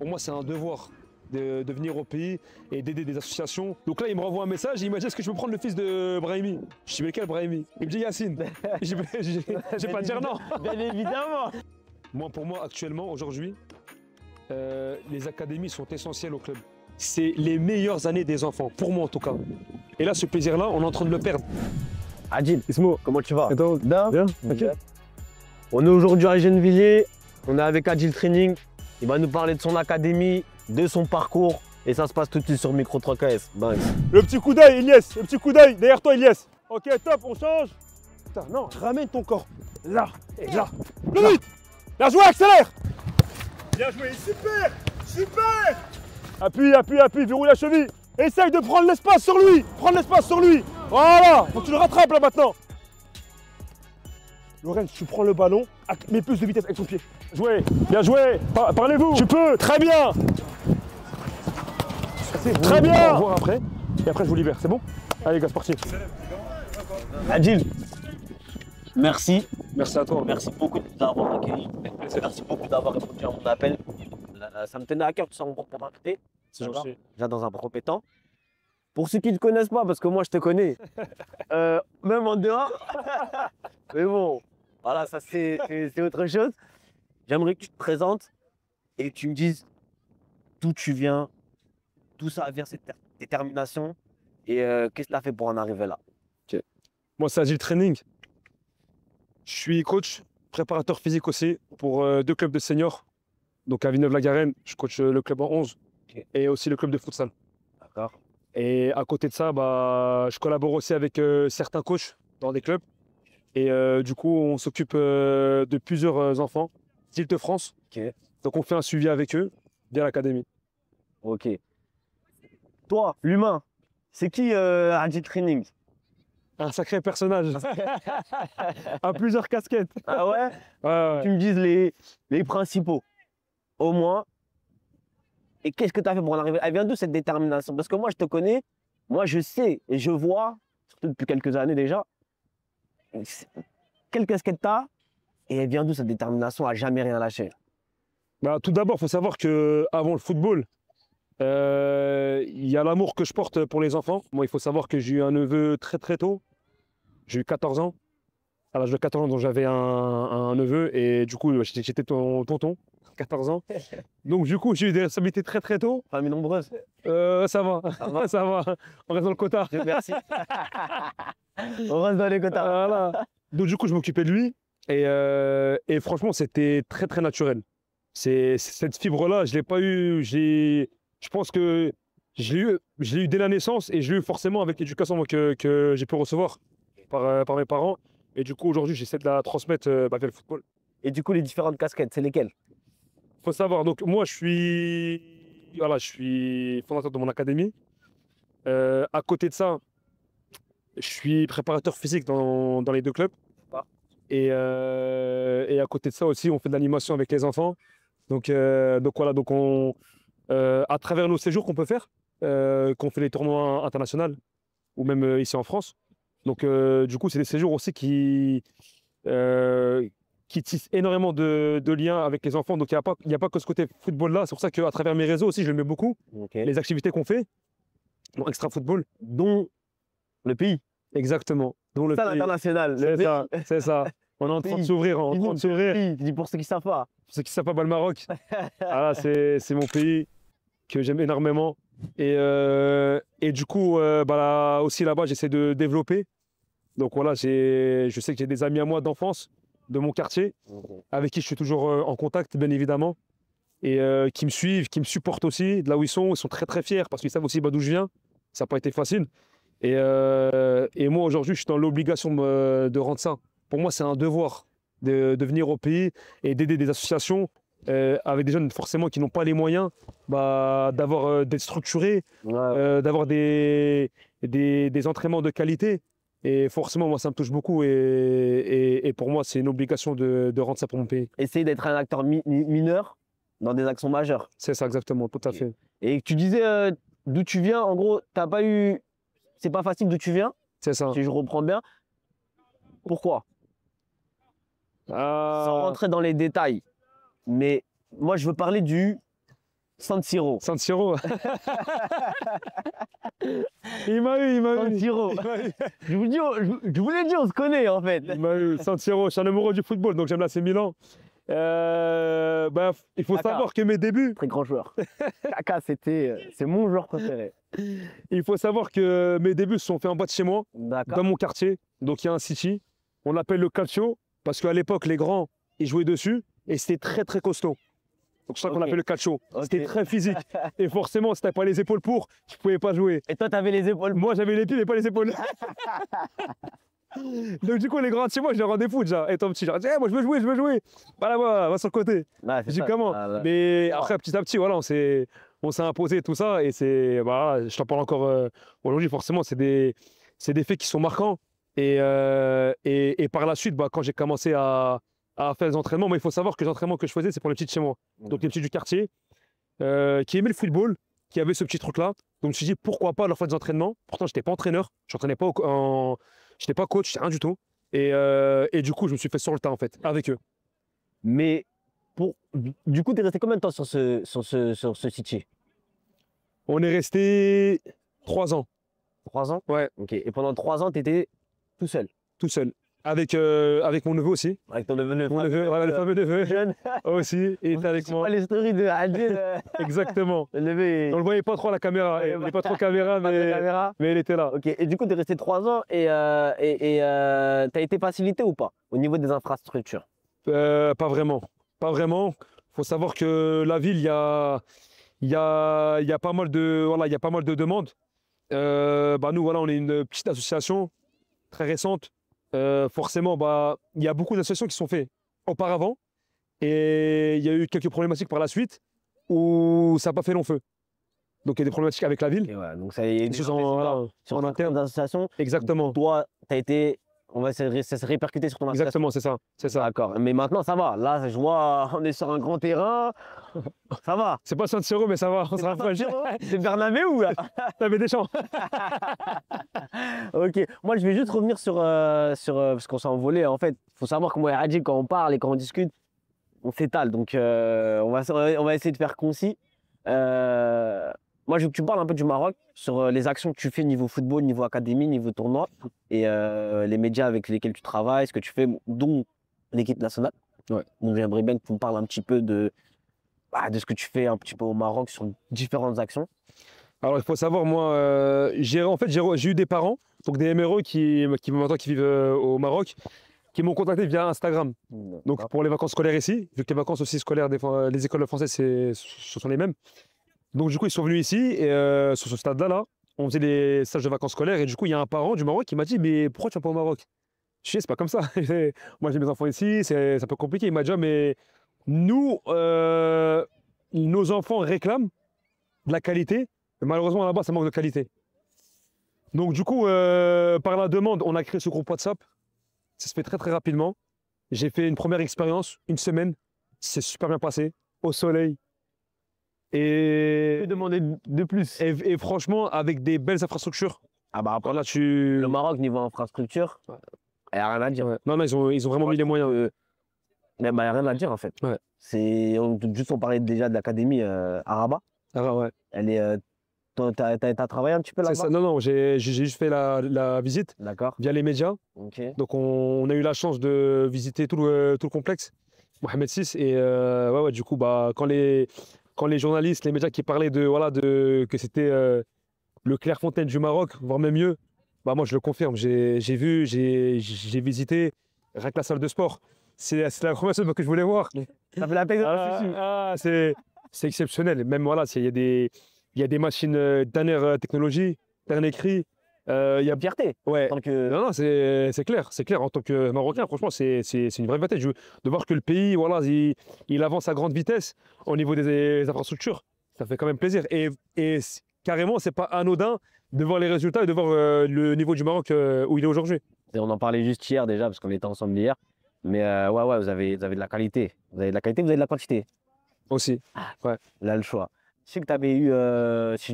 Pour moi, c'est un devoir de venir au pays et d'aider des associations. Donc là, il me renvoie un message et il m'a dit est-ce que je peux prendre le fils de Brahimi? Je dis mais quel Brahimi? Il me dit Yacine. Je vais pas dire non. Bien évidemment. Pour moi, actuellement, aujourd'hui, les académies sont essentielles au club. C'est les meilleures années des enfants, pour moi en tout cas. Et là, ce plaisir-là, on est en train de le perdre. Adil, Ismo, comment tu vas? et toi? Bien. Bien. On est aujourd'hui à Gennevilliers, on est avec Adil Training. Il va nous parler de son académie, de son parcours. Et ça se passe tout de suite sur Micro 3KS. Bang. Le petit coup d'œil, Ilyes. Le petit coup d'œil. Derrière toi, Ilyes. Ok, top, on change. Putain, non, ramène ton corps. Là et là. Plus vite. Bien joué, accélère. Bien joué, super. Super. Appuie, appuie, appuie, verrouille la cheville. Essaye de prendre l'espace sur lui. Prends l'espace sur lui. Voilà. Faut que tu le rattrapes là maintenant. Lorenz, tu prends le ballon, mets plus de vitesse avec son pied. Joué, bien joué. Parlez-vous. Tu peux, très bien. Très bien. On va voir après. Et après, je vous libère, c'est bon? Allez, gars, c'est parti. Adil, merci. Merci à toi. Merci beaucoup de nous avoir accueillis. Merci beaucoup d'avoir répondu à mon appel. Ça me tenait à cœur tout ça pour m'inviter. C'est gentil. Déjà dans un premier temps. Pour ceux qui ne te connaissent pas, parce que moi je te connais, même en dehors. Mais bon, voilà, ça c'est autre chose. J'aimerais que tu te présentes et que tu me dises d'où tu viens, d'où ça vient cette détermination et qu'est-ce que tu as fait pour en arriver là. Moi, c'est Adil Training. Je suis coach, préparateur physique aussi pour 2 clubs de seniors. Donc à Villeneuve-la-Garenne, je coach le club en 11 et aussi le club de futsal. D'accord. Et à côté de ça, je collabore aussi avec certains coachs dans des clubs. Et du coup, on s'occupe de plusieurs enfants d'Île-de-France. Donc on fait un suivi avec eux via l'académie. Ok. Toi, l'humain, c'est qui Adil Training? Un sacré personnage. À plusieurs casquettes. Ah ouais? Ouais. Tu me dises les principaux, au moins. Et qu'est-ce que tu as fait pour en arriver? Elle vient d'où cette détermination? Parce que moi, je te connais, moi, je sais et je vois, surtout depuis quelques années déjà, quelle casquette tu as et elle vient d'où cette détermination à jamais rien lâcher? Tout d'abord, il faut savoir qu'avant le football, il y a l'amour que je porte pour les enfants. Moi, il faut savoir que j'ai eu un neveu très très tôt. J'ai eu 14 ans. À l'âge de 14 ans, donc j'avais un neveu et du coup, j'étais tonton, 14 ans. Donc du coup, j'ai eu des responsabilités très très tôt. Famille nombreuse? Ça va, ça va. On reste dans le quota. Merci. On reste dans les quotas. Voilà. Donc du coup, je m'occupais de lui et franchement, c'était très très naturel. Cette fibre-là, je ne l'ai pas eu. Je pense que je l'ai eu dès la naissance et je l'ai eu forcément avec l'éducation que j'ai pu recevoir par mes parents. Et du coup, aujourd'hui, j'essaie de la transmettre via le football. Et du coup, les différentes casquettes, c'est lesquelles? Il faut savoir, donc moi, je suis fondateur de mon académie. À côté de ça, je suis préparateur physique dans les 2 clubs. Et à côté de ça aussi, on fait de l'animation avec les enfants. Donc voilà, à travers nos séjours qu'on peut faire, qu'on fait les tournois internationaux ou même ici en France. Donc du coup, c'est des séjours aussi qui tissent énormément de liens avec les enfants. Donc il n'y a pas que ce côté football-là. C'est pour ça qu'à travers mes réseaux aussi, je le mets beaucoup. Les activités qu'on fait, donc extra football. Dont le pays. Exactement. Dont le ça, pays. l'international. C'est ça. On est en train de s'ouvrir. Pour ceux qui savent pas. Pour ceux qui ne savent pas, le Maroc. Ah, c'est mon pays que j'aime énormément. Et du coup, aussi là-bas, j'essaie de développer. Donc voilà, je sais que j'ai des amis à moi d'enfance, de mon quartier, avec qui je suis toujours en contact, bien évidemment. Et qui me suivent, qui me supportent aussi, de là où ils sont très très fiers parce qu'ils savent aussi d'où je viens. Ça n'a pas été facile. Et moi, aujourd'hui, je suis dans l'obligation de rendre ça. Pour moi, c'est un devoir de venir au pays et d'aider des associations avec des jeunes forcément qui n'ont pas les moyens d'être structurés, d'avoir des entraînements de qualité. Et forcément, moi, ça me touche beaucoup. Et pour moi, c'est une obligation de rendre ça pour mon pays. Essayer d'être un acteur mineur dans des actions majeures. C'est ça, exactement, tout à fait. Et tu disais d'où tu viens, en gros, t'as pas eu... C'est pas facile d'où tu viens. C'est ça. Si je reprends bien. Pourquoi? Sans rentrer dans les détails. Mais moi, je veux parler du San Siro. San Siro. Il m'a eu. San Siro. Je vous l'ai dit, on se connaît en fait. Il m'a eu. San Siro, je suis un amoureux du football, donc j'aime l'AC Milan. Il faut Kaka. savoir que mes débuts, Très grand joueur. Kaka, c'est mon joueur préféré. il faut savoir que mes débuts se sont faits en bas de chez moi, D'accord. dans mon quartier. Donc il y a un city. On l'appelle le calcio parce qu'à l'époque, les grands, ils jouaient dessus et c'était très très costaud. Donc c'est ça qu'on Ok. appelle le calcio. Ok. C'était très physique. Et forcément, si t'avais pas les épaules pour, tu pouvais pas jouer. Et toi, t'avais les épaules. Moi, j'avais les pieds, mais pas les épaules. Donc du coup, les grands de chez moi, je leur rendais fou déjà. Étant petit, je leur disais, moi je veux jouer. Bah là-bas, va sur le côté. Ah, Je dis comment. Mais après, petit à petit, voilà, on s'est imposé tout ça. Et c'est, bah, je t'en parle encore aujourd'hui, forcément, c'est des faits qui sont marquants. Et par la suite, bah, quand j'ai commencé à faire des entraînements, moi, il faut savoir que les entraînements que je faisais, c'est pour les petits de chez moi. Donc les petits du quartier, qui aimaient le football, qui avaient ce petit truc-là. Donc je me suis dit, pourquoi pas leur faire des entraînements. Pourtant, je n'étais pas entraîneur, je n'entraînais pas je n'étais pas coach, je n'étais rien du tout. Et du coup, je me suis fait sur le tas, en fait, avec eux. Mais du coup, t'es resté combien de temps sur ce City? On est resté 3 ans. 3 ans? Ouais. Ok. Et pendant 3 ans, t'étais tout seul? Tout seul. Avec mon neveu aussi. Avec ton neveu? Mon neveu, voilà, le fameux neveu Jeune? aussi. Il était avec C'est moi. pas les stories de Adil. Exactement. Le neveu On le voyait pas trop à la caméra. Ouais, Il n'est pas trop caméra, pas de mais, caméra. mais il était là. Ok. Et du coup, t'es resté 3 ans et t'as été facilité ou pas au niveau des infrastructures? Pas vraiment. Pas vraiment. Il faut savoir que la ville, il y a pas mal de, voilà, il y a pas mal de demandes. Bah nous, voilà, on est une petite association très récente. Forcément, bah, il y a beaucoup d'associations qui sont faites auparavant. Et il y a eu quelques problématiques par la suite où ça n'a pas fait long feu. Donc il y a des problématiques avec la ville. Et voilà, donc ça y est, Des choses voilà, sur en interne. d'association. Exactement. Toi, t'as été, ça s'est répercuté sur ton association. Exactement, c'est ça. C'est ça. D'accord. Mais maintenant, ça va. Là, je vois, on est sur un grand terrain. Ça va. C'est pas San Siro, mais ça va. On se rapproche. C'est Bernabéu là. T'avais des champs. Ok. Moi, je vais juste revenir sur parce qu'on s'est envolé. En fait, il faut savoir que moi et Adil, quand on parle et quand on discute, on s'étale. Donc, on va essayer de faire concis. Moi, je veux que tu parles un peu du Maroc, sur les actions que tu fais niveau football, niveau académie, niveau tournoi, et les médias avec lesquels tu travailles, ce que tu fais, dont l'équipe nationale. Ouais. Donc, j'aimerais bien que tu me parles un petit peu de ce que tu fais un petit peu au Maroc sur différentes actions. Alors, il faut savoir, moi, j'ai eu des parents, donc des MRE qui vivent au Maroc, qui m'ont contacté via Instagram. Donc, pour les vacances scolaires ici, vu que les vacances aussi scolaires, les écoles françaises, ce sont les mêmes. Donc, du coup, ils sont venus ici, et sur ce stade-là, on faisait des stages de vacances scolaires, et du coup, il y a un parent du Maroc qui m'a dit, mais pourquoi tu vas pas au Maroc? Je dis, c'est pas comme ça. Moi, j'ai mes enfants ici, c'est un peu compliqué. Il m'a dit, mais nous, nos enfants réclament de la qualité. Mais malheureusement, là-bas, ça manque de qualité. Donc, du coup, par la demande, on a créé ce groupe WhatsApp. Ça se fait très, très rapidement. J'ai fait une première expérience, une semaine. C'est super bien passé, au soleil. Que demander de plus? Et franchement, avec des belles infrastructures. Ah bah après, Voilà, le Maroc, niveau infrastructure, il n'y a rien à dire. Ouais. Non, ils ont vraiment mis les moyens. Il n'y a rien à dire en fait. Ouais. Juste on parlait déjà de l'académie à Rabat. Ah, ouais. Elle est, t'as travaillé un petit peu C'est là-bas? ça. Non, j'ai juste fait la visite D'accord. via les médias. Ok. Donc on a eu la chance de visiter tout le complexe, Mohamed VI. Et ouais, du coup, bah, quand les journalistes, les médias qui parlaient que c'était le Clairefontaine du Maroc, voire même mieux, bah, moi je le confirme. J'ai vu, j'ai visité rien que la salle de sport. C'est la première chose que je voulais voir. Ça fait la paix. C'est exceptionnel. Même voilà, il y a des machines dernière technologie, dernier cri. Il y a Fierté. ouais. Tant que... Non, c'est clair. C'est clair. En tant que Marocain, franchement, c'est une vraie bataille de voir que le pays, voilà, il avance à grande vitesse au niveau des infrastructures. Ça fait quand même plaisir. Et carrément, c'est pas anodin de voir les résultats et de voir le niveau du Maroc où il est aujourd'hui. Et on en parlait juste hier déjà parce qu'on était ensemble hier. Mais ouais, vous avez de la qualité. Vous avez de la qualité, vous avez de la quantité. Aussi. Ouais. Là, le choix. Je sais que tu avais eu,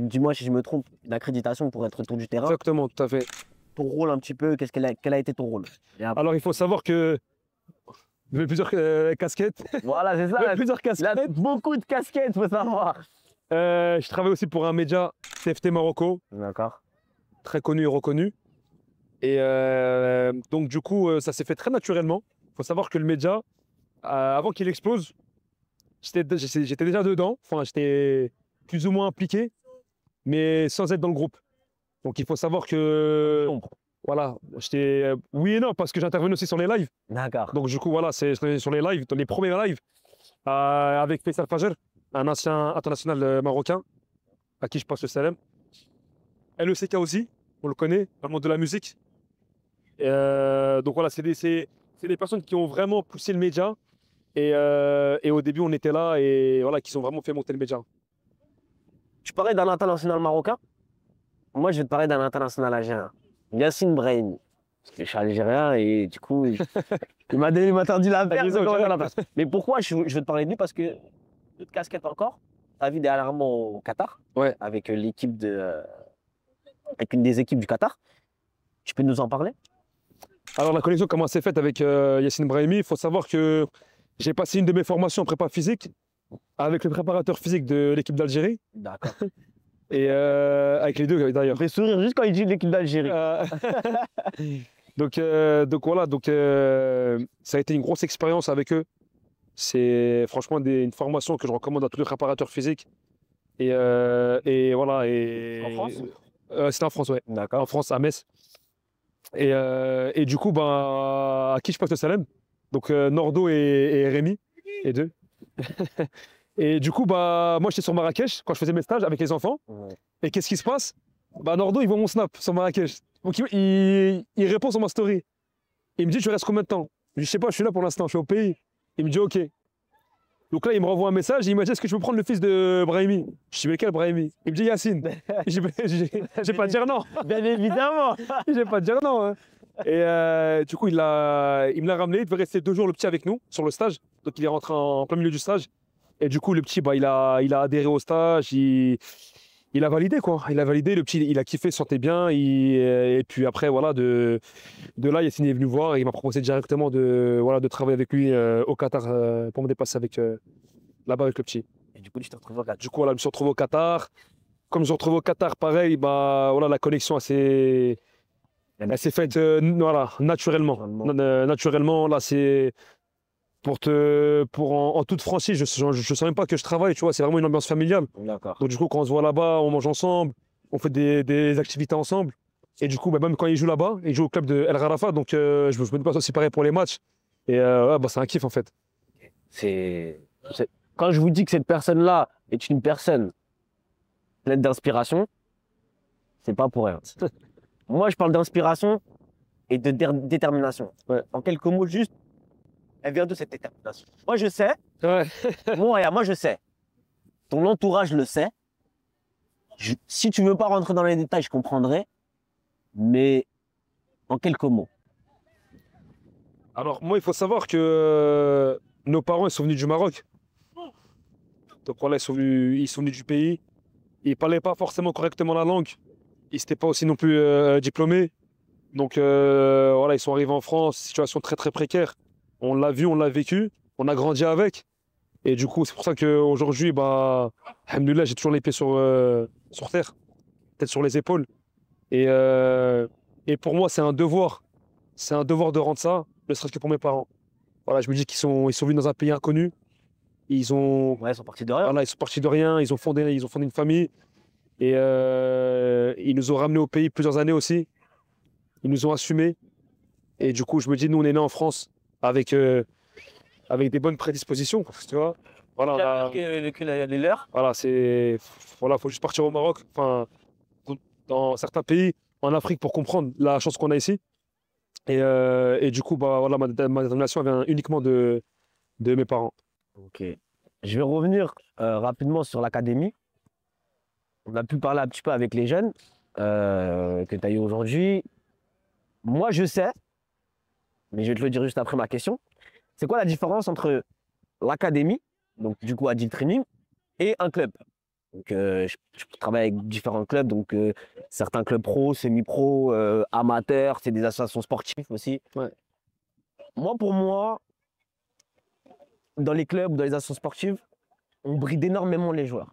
dis-moi si je me trompe, une accréditation pour être autour du terrain. Exactement, tout à fait. Ton rôle un petit peu, quel a été ton rôle? Alors, il faut savoir que vous avez plusieurs casquettes. Voilà, c'est Vous avez ça. plusieurs Là, casquettes. beaucoup de casquettes, faut savoir. Je travaille aussi pour un média, TFT Marocco, D'accord. très connu et reconnu. Et donc, du coup, ça s'est fait très naturellement. Il faut savoir que le média, avant qu'il explose, j'étais déjà dedans. Enfin, j'étais plus ou moins impliqué, mais sans être dans le groupe. Donc, il faut savoir que, Sombre. voilà, j'étais. Oui et non, parce que j'intervenais aussi sur les lives. D'accord. Donc, du coup, voilà, c'est sur les lives, dans les premiers lives, avec Faisal Fajr, un ancien international marocain, à qui je passe le salam. LECK aussi, on le connaît, dans le monde de la musique. Donc voilà, c'est des personnes qui ont vraiment poussé le média. Et au début, on était là et voilà, qui ont vraiment fait monter le média. Tu parlais d'un international marocain. Moi, je vais te parler d'un international algérien. Yassine Brahimi. Parce que je suis algérien et du coup, il m'a tendu la perche. raison, donc on tu va la place. Mais pourquoi je vais te parler de lui? Parce que, toute casquette encore, tu vu dernièrement au Qatar, Ouais. avec l'équipe avec une des équipes du Qatar. Tu peux nous en parler? Alors la connexion, comment s'est faite avec Yassine Brahimi? Il faut savoir que j'ai passé une de mes formations en prépa physique avec le préparateur physique de l'équipe d'Algérie D'accord. et avec les deux d'ailleurs. Il fait sourire juste quand il dit l'équipe d'Algérie. Donc voilà, ça a été une grosse expérience avec eux. C'est franchement une formation que je recommande à tous les préparateurs physiques. Et voilà. En France? C'était en France, ouais. D'accord. En France, à Metz. Et du coup, ben, à qui je passe le salam? Donc Nordo et Rémi, les deux. Et du coup, bah, moi j'étais sur Marrakech quand je faisais mes stages avec les enfants. Ouais. Et qu'est-ce qui se passe? Bah, Nordo, il voit mon snap sur Marrakech. Donc il répond sur ma story. Il me dit, tu restes combien de temps? Je dis, je sais pas, je suis là pour l'instant, je suis au pays. Il me dit, ok. Donc là, il me renvoie un message, il m'a dit, est-ce que tu peux prendre le fils de Brahimi? Je dis, mais quel Brahimi? Il me dit, Yacine. Je vais pas dire non. Bien évidemment. Je vais pas dire non. Hein. Et du coup, il me l'a ramené. Il devait rester 2 jours, le petit, avec nous, sur le stage. Donc, il est rentré en plein milieu du stage. Et du coup, le petit, bah, il a adhéré au stage. Il a validé, quoi. Il a validé. Le petit, il a kiffé, se sentait bien. Et puis après, voilà, de là, Yacine est venu voir. Et il m'a proposé directement de travailler avec lui au Qatar pour me dépasser là-bas avec le petit. Et du coup, tu t'es retrouvé au Qatar. Du coup, voilà, je me suis retrouvé au Qatar. Comme je me suis retrouvé au Qatar, pareil, bah, voilà, la connexion, elle s'est faite voilà, naturellement. Naturellement, là, c'est en toute franchise, je sens même pas que je travaille, tu vois, c'est vraiment une ambiance familiale. D'accord. Donc, du coup, quand on se voit là-bas, on mange ensemble, on fait des activités ensemble. Et du coup, bah, même quand il joue là-bas, il joue au club de El Rarafa, donc je me déplace aussi pareil pour les matchs. Et ouais, bah, c'est un kiff en fait. Quand je vous dis que cette personne-là est une personne pleine d'inspiration, c'est pas pour rien. Moi, je parle d'inspiration et de détermination. Ouais. En quelques mots, juste, elle vient de cette détermination. Moi, je sais. Ouais. Moi, je sais. Ton entourage le sait. Si tu veux pas rentrer dans les détails, je comprendrai. Mais en quelques mots. Alors, moi, il faut savoir que nos parents, ils sont venus du Maroc. Donc voilà, ils sont venus du pays. Ils parlaient pas forcément correctement la langue. Ils n'étaient pas aussi non plus diplômés. Donc voilà, ils sont arrivés en France, situation très très précaire. On l'a vu, on l'a vécu, on a grandi avec. Et du coup, c'est pour ça qu'aujourd'hui, bah, alhamdoulilah, j'ai toujours les pieds sur terre, tête sur les épaules. Et pour moi, c'est un devoir. C'est un devoir de rendre ça, ne serait-ce que pour mes parents. Voilà, je me dis qu'ils sont venus dans un pays inconnu. Ouais, ils sont partis de rien. Voilà, ils sont partis de rien, ils ont fondé une famille. Et ils nous ont ramenés au pays plusieurs années aussi. Ils nous ont assumés. Et du coup, je me dis, nous, on est nés en France avec des bonnes prédispositions. Tu vois, voilà, Les leurs. voilà, faut juste partir au Maroc, enfin, dans certains pays, en Afrique, pour comprendre la chance qu'on a ici. Et du coup, bah, voilà, ma détermination vient uniquement de mes parents. Ok. Je vais revenir rapidement sur l'académie. On a pu parler un petit peu avec les jeunes que tu as eu aujourd'hui. Moi, je sais, mais je vais te le dire juste après ma question. C'est quoi la différence entre l'académie, donc du coup Agile Training, et un club? Donc, je travaille avec différents clubs, donc certains clubs pro, semi-pro, amateurs, c'est des associations sportives aussi. Ouais. Pour moi, dans les clubs ou dans les associations sportives, on bride énormément les joueurs.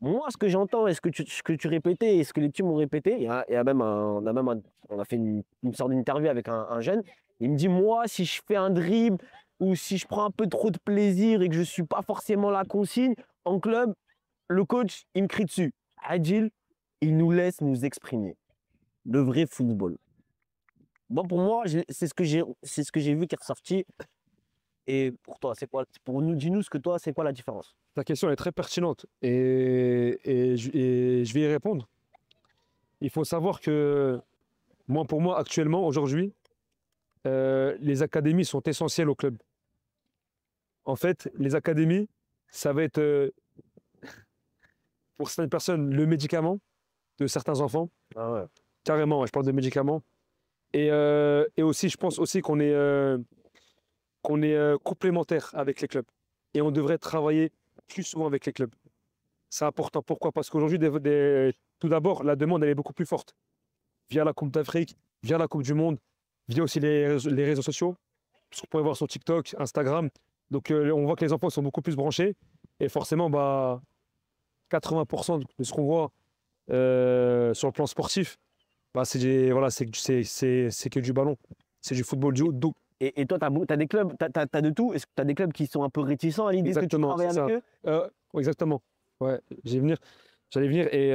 Moi, ce que j'entends et ce que tu répétais et ce que les petits m'ont répété, il y a même on a fait une sorte d'interview avec un jeune. Il me dit, moi, si je fais un dribble ou si je prends un peu trop de plaisir et que je ne suis pas forcément la consigne, en club, le coach, il me crie dessus. Adil, il nous laisse nous exprimer. Le vrai football. Bon, pour moi, c'est ce que j'ai vu qui est ressorti. Et pour toi, c'est quoi? Pour nous, dis-nous ce que toi, c'est quoi la différence? Ta question est très pertinente et je vais y répondre. Il faut savoir que pour moi, actuellement, aujourd'hui, les académies sont essentielles au club. En fait, les académies, ça va être, pour certaines personnes, le médicament de certains enfants. Ah ouais. Carrément, ouais, je parle de médicaments. Et aussi, je pense aussi qu'on est complémentaires avec les clubs. Et on devrait travailler plus souvent avec les clubs. C'est important. Pourquoi? Parce qu'aujourd'hui, tout d'abord, la demande elle est beaucoup plus forte. Via la Coupe d'Afrique, via la Coupe du Monde, via aussi les réseaux sociaux. Parce qu'on peut voir sur TikTok, Instagram. Donc on voit que les enfants sont beaucoup plus branchés. Et forcément, 80% de ce qu'on voit sur le plan sportif, c'est que du ballon. C'est du football du haut. Et toi, tu as des clubs, tu as de tout. Est-ce que tu as des clubs qui sont un peu réticents à l'idée que tu travailles avec eux? Exactement. Ouais, j'allais venir. Et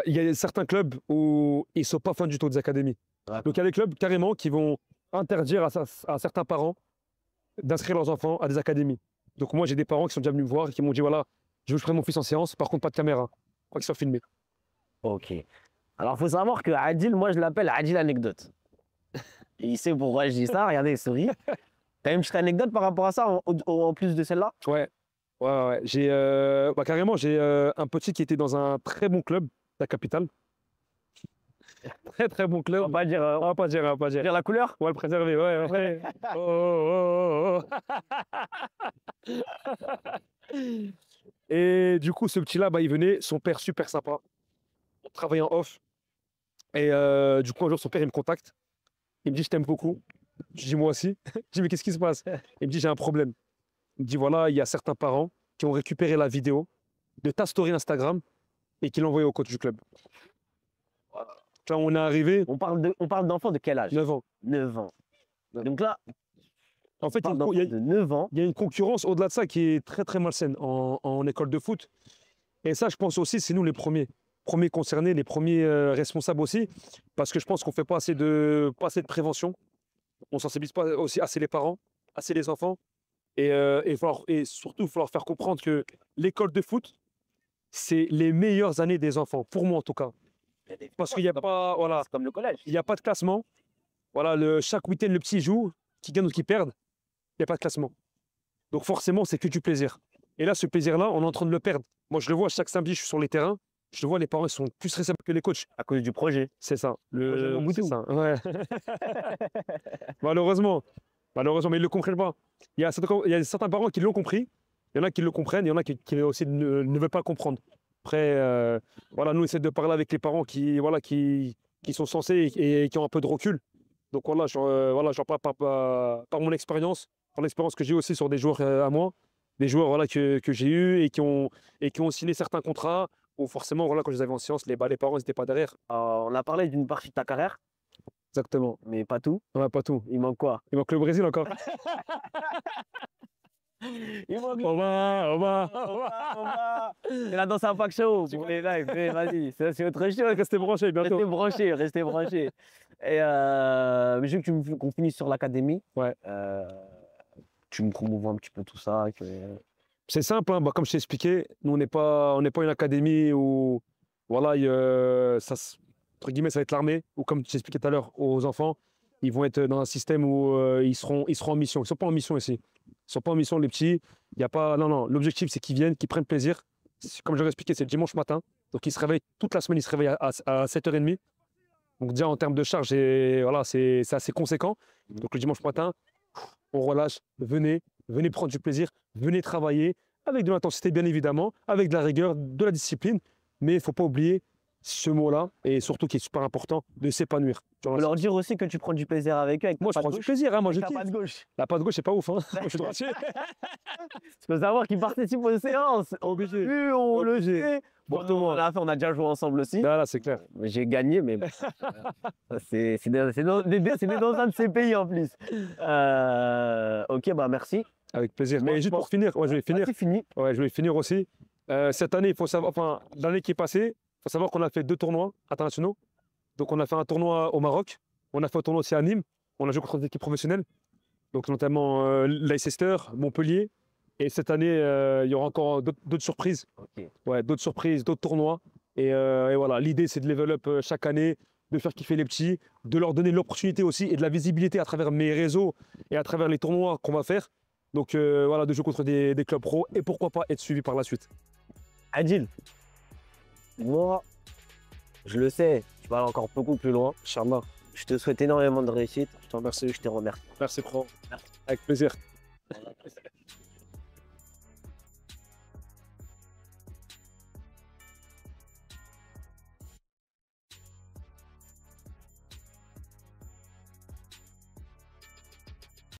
il y a certains clubs où ils ne sont pas fans du tout des académies. Donc il y a des clubs carrément qui vont interdire à certains parents d'inscrire leurs enfants à des académies. Donc moi, j'ai des parents qui sont déjà venus me voir et qui m'ont dit, voilà, je veux que je prenne mon fils en séance, par contre pas de caméra. Quoi qu'il soit filmé. Ok. Alors, il faut savoir que Adil, moi, je l'appelle Adil Anecdote. Et il sait pourquoi je dis ça. Regardez, il sourit. T'as une petite anecdote par rapport à ça, en plus de celle-là? Ouais. J'ai carrément, j'ai un petit qui était dans un très bon club, la capitale. Très très bon club. On va pas dire. On va pas dire. Dire la couleur? On va le préserver, ouais. Oh. Et du coup, ce petit-là, il venait, son père super sympa. On travaillait en off. Et du coup, un jour, son père, il me contacte. Il me dit, je t'aime beaucoup. Je dis, moi aussi. Je dis, mais qu'est-ce qui se passe? Il me dit, j'ai un problème. Il me dit, voilà, il y a certains parents qui ont récupéré la vidéo de ta story Instagram et qui l'ont envoyée au coach du club. Là, on est arrivé. On parle d'enfants de quel âge? 9 ans. 9 ans. Donc là, en fait, de 9 ans. Il y a une concurrence au-delà de ça qui est très très malsaine en école de foot. Et ça, je pense aussi, c'est nous les premiers concernés, les premiers responsables aussi, parce que je pense qu'on ne fait pas assez de prévention. On ne sensibilise pas aussi assez les parents, assez les enfants. Et surtout, il faut leur faire comprendre que l'école de foot, c'est les meilleures années des enfants, pour moi en tout cas. Parce qu'il n'y a pas, voilà, C'est comme le collège. il n'y a pas de classement. Voilà, chaque week-end, le petit joue, qui gagne ou qui perd, il n'y a pas de classement. Donc forcément, c'est que du plaisir. Et là, ce plaisir-là, on est en train de le perdre. Moi, je le vois chaque samedi, je suis sur les terrains. Je le vois, les parents ils sont plus responsables que les coachs. À cause du projet. C'est ça. C'est ça. Ouais. Malheureusement, mais ils ne le comprennent pas. Il y a certains parents qui l'ont compris. Il y en a qui le comprennent. Il y en a qui aussi ne veulent pas le comprendre. Après, nous, on essaie de parler avec les parents qui sont censés et qui ont un peu de recul. Donc j'en parle par mon expérience, par l'expérience que j'ai aussi sur des joueurs à moi, des joueurs que j'ai eus et qui ont signé certains contrats. Où forcément, quand je les avais en séance, les parents n'étaient pas derrière. On a parlé d'une partie de ta carrière. Exactement. Mais pas tout. Ouais, pas tout. Il manque quoi? Il manque le Brésil encore. Il manque Oma. C'est la danse à Pac Show pour les lives. Vas-y, c'est autre chose. Restez branchés bientôt. Restez branchés. Et mais je veux qu'on finisse sur l'académie. Ouais. Tu me promouvois un petit peu tout ça. C'est simple, hein. Comme je t'ai expliqué, nous on n'est pas une académie où entre guillemets ça va être l'armée, ou comme tu expliqué tout à l'heure aux enfants, ils vont être dans un système où ils seront en mission. Ils ne sont pas en mission ici. Ils ne sont pas en mission les petits. Il y a pas non, l'objectif c'est qu'ils viennent, qu'ils prennent plaisir. Comme je l'ai expliqué, c'est le dimanche matin. Donc ils se réveillent toute la semaine, ils se réveillent à 7h30. Donc déjà en termes de charge, c'est assez conséquent. Donc le dimanche matin, on relâche, venez prendre du plaisir, venez travailler avec de l'intensité bien évidemment, avec de la rigueur, de la discipline, mais il ne faut pas oublier ce mot-là, et surtout qui est super important, de s'épanouir. Tu On vois, peut leur dire aussi que tu prends du plaisir avec eux. Avec moi, je ta prends patte du gauche. plaisir, hein, moi, je Avec ta kiffe. patte gauche. La patte gauche, c'est pas ouf, hein. Moi, je suis droitier. Tu peux savoir qu'ils participent aux séances. Obligé. Vu, on le Obligé. sait. Bon, Pour tout le monde. on a déjà joué ensemble aussi. Là, c'est clair. J'ai gagné, mais c'est dans un de ces pays en plus. Ok, bah merci. Avec plaisir. Moi, Mais je juste pour pense- finir, ouais, je vais finir. C'est fini. Ouais, je vais finir aussi. Cette année, il faut savoir, enfin, l'année qui est passée, il faut savoir qu'on a fait 2 tournois internationaux. Donc, on a fait un tournoi au Maroc, on a fait un tournoi aussi à Nîmes, on a joué contre des équipes professionnelles, donc notamment Leicester, Montpellier. Et cette année, il y aura encore d'autres surprises. Ok. Ouais, d'autres surprises, d'autres tournois. Et voilà, l'idée, c'est de level up chaque année, de faire kiffer les petits, de leur donner l'opportunité aussi et de la visibilité à travers mes réseaux et à travers les tournois qu'on va faire. Donc voilà, de jouer contre des clubs pro et pourquoi pas être suivi par la suite. Adil, moi, je le sais, tu vas aller encore beaucoup plus loin. Inch'Allah. Je te souhaite énormément de réussite. Je te remercie. Je te remercie. Merci, pro. Avec plaisir.